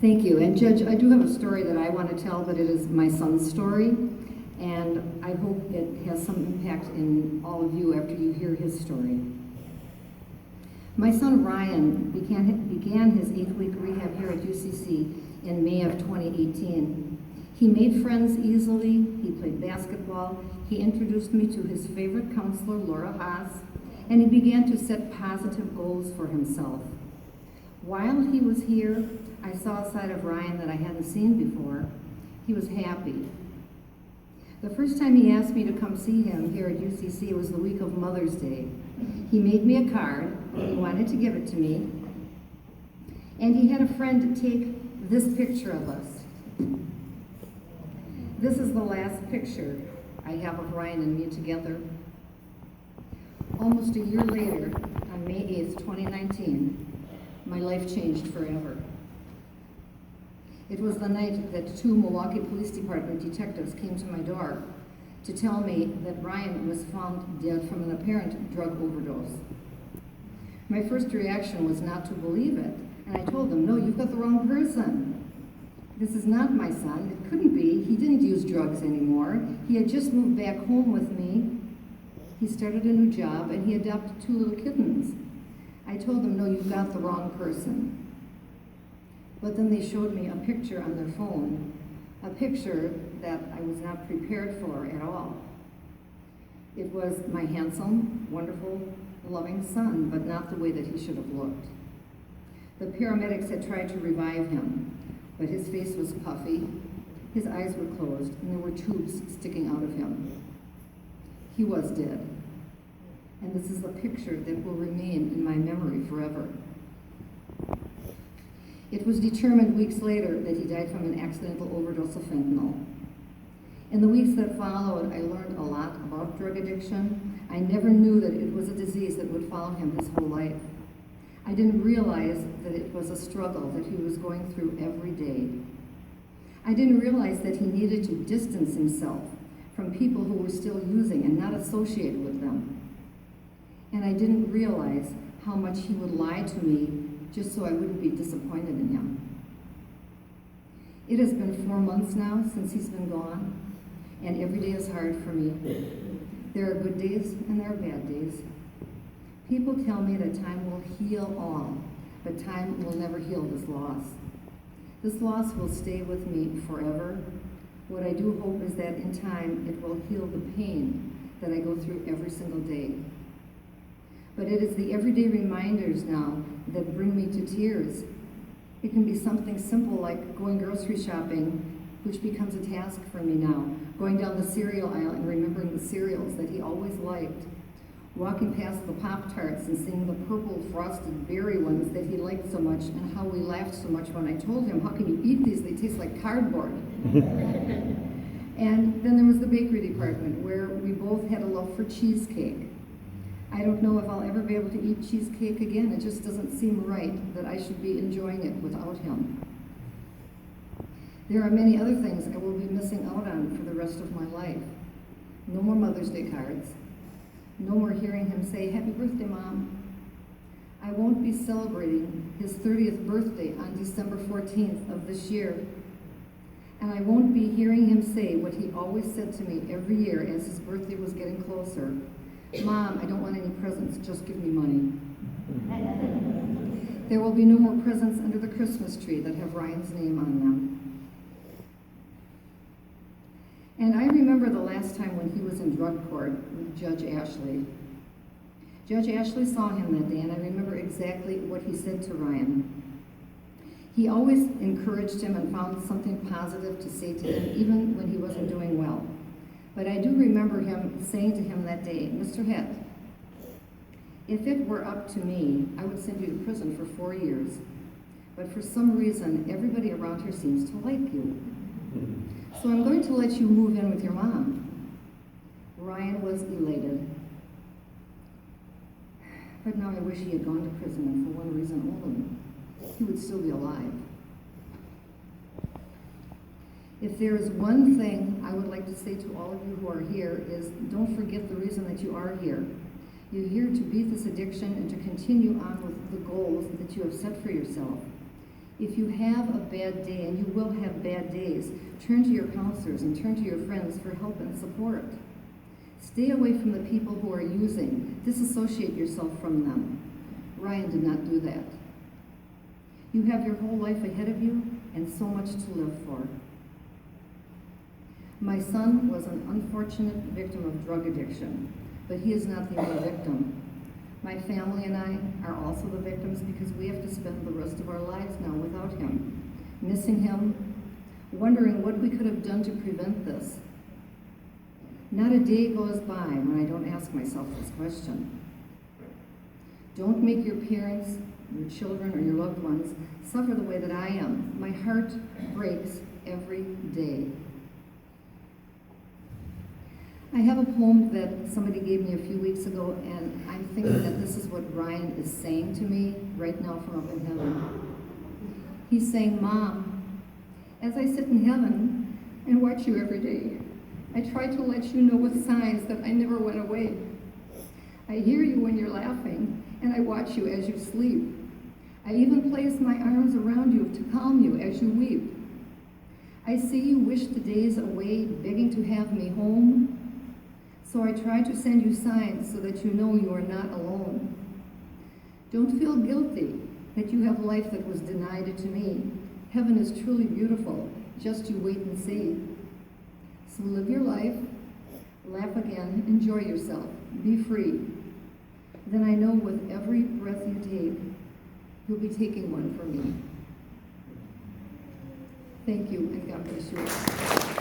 Thank you. And Judge, I do have a story that I want to tell, but it is my son's story, and I hope it has some impact in all of you after you hear his story. My son Ryan began his 8-week rehab here at UCC in May of 2018. He made friends easily, he played basketball, he introduced me to his favorite counselor, Laura Haas, and he began to set positive goals for himself. While he was here, I saw a side of Ryan that I hadn't seen before. He was happy. The first time he asked me to come see him here at UCC was the week of Mother's Day. He made me a card, and he wanted to give it to me, and he had a friend take this picture of us. This is the last picture I have of Ryan and me together. Almost a year later, on May 8th, 2019, my life changed forever. It was the night that 2 Milwaukee Police Department detectives came to my door to tell me that Ryan was found dead from an apparent drug overdose. My first reaction was not to believe it, and I told them, "No, you've got the wrong person. This is not my son. It couldn't be. He didn't use drugs anymore. He had just moved back home with me. He started a new job, and he adopted 2 little kittens." I told them, "No, you've got the wrong person." But then they showed me a picture on their phone, a picture that I was not prepared for at all. It was my handsome, wonderful, loving son, but not the way that he should have looked. The paramedics had tried to revive him, but his face was puffy, his eyes were closed, and there were tubes sticking out of him. He was dead. And this is the picture that will remain in my memory forever. It was determined weeks later that he died from an accidental overdose of fentanyl. In the weeks that followed, I learned a lot about drug addiction. I never knew that it was a disease that would follow him his whole life. I didn't realize that it was a struggle that he was going through every day. I didn't realize that he needed to distance himself from people who were still using and not associate with them. And I didn't realize how much he would lie to me just so I wouldn't be disappointed in him. It has been 4 months now since he's been gone, and every day is hard for me. There are good days and there are bad days. People tell me that time will heal all, but time will never heal this loss. This loss will stay with me forever. What I do hope is that in time it will heal the pain that I go through every single day. But it is the everyday reminders now that bring me to tears. It can be something simple like going grocery shopping, which becomes a task for me now. Going down the cereal aisle and remembering the cereals that he always liked. Walking past the Pop-Tarts and seeing the purple frosted berry ones that he liked so much, and how we laughed so much when I told him, "How can you eat these? They taste like cardboard." And then there was the bakery department, where we both had a love for cheesecake. I don't know if I'll ever be able to eat cheesecake again. It just doesn't seem right that I should be enjoying it without him. There are many other things I will be missing out on for the rest of my life. No more Mother's Day cards. No more hearing him say, "Happy birthday, Mom." I won't be celebrating his 30th birthday on December 14th of this year. And I won't be hearing him say what he always said to me every year as his birthday was getting closer. "Mom, I don't want any presents, just give me money." There will be no more presents under the Christmas tree that have Ryan's name on them. And I remember the last time when he was in drug court with Judge Ashley. Judge Ashley saw him that day, and I remember exactly what he said to Ryan. He always encouraged him and found something positive to say to him, even when he wasn't doing well. But I do remember him saying to him that day, "Mr. Hett, if it were up to me, I would send you to prison for 4 years. But for some reason, everybody around here seems to like you. So I'm going to let you move in with your mom." Ryan was elated. But now I wish he had gone to prison, and for one reason only. He would still be alive. If there is one thing I would like to say to all of you who are here is, don't forget the reason that you are here. You're here to beat this addiction and to continue on with the goals that you have set for yourself. If you have a bad day, and you will have bad days, turn to your counselors and turn to your friends for help and support. Stay away from the people who are using. Disassociate yourself from them. Ryan did not do that. You have your whole life ahead of you and so much to live for. My son was an unfortunate victim of drug addiction, but he is not the only victim. My family and I are also the victims because we have to spend the rest of our lives now without him, missing him, wondering what we could have done to prevent this. Not a day goes by when I don't ask myself this question. Don't make your parents, your children, or your loved ones suffer the way that I am. My heart breaks every day. I have a poem that somebody gave me a few weeks ago, and I'm thinking that this is what Ryan is saying to me right now from up in heaven. He's saying, Mom, as I sit in heaven and watch you every day, I try to let you know with signs that I never went away. I hear you when you're laughing, and I watch you as you sleep. I even place my arms around you to calm you as you weep. I see you wish the days away, begging to have me home. So I try to send you signs so that you know you are not alone. Don't feel guilty that you have life that was denied to me. Heaven is truly beautiful, just you wait and see. So live your life, laugh again, enjoy yourself, be free. Then I know with every breath you take, you'll be taking one for me. Thank you, and God bless you.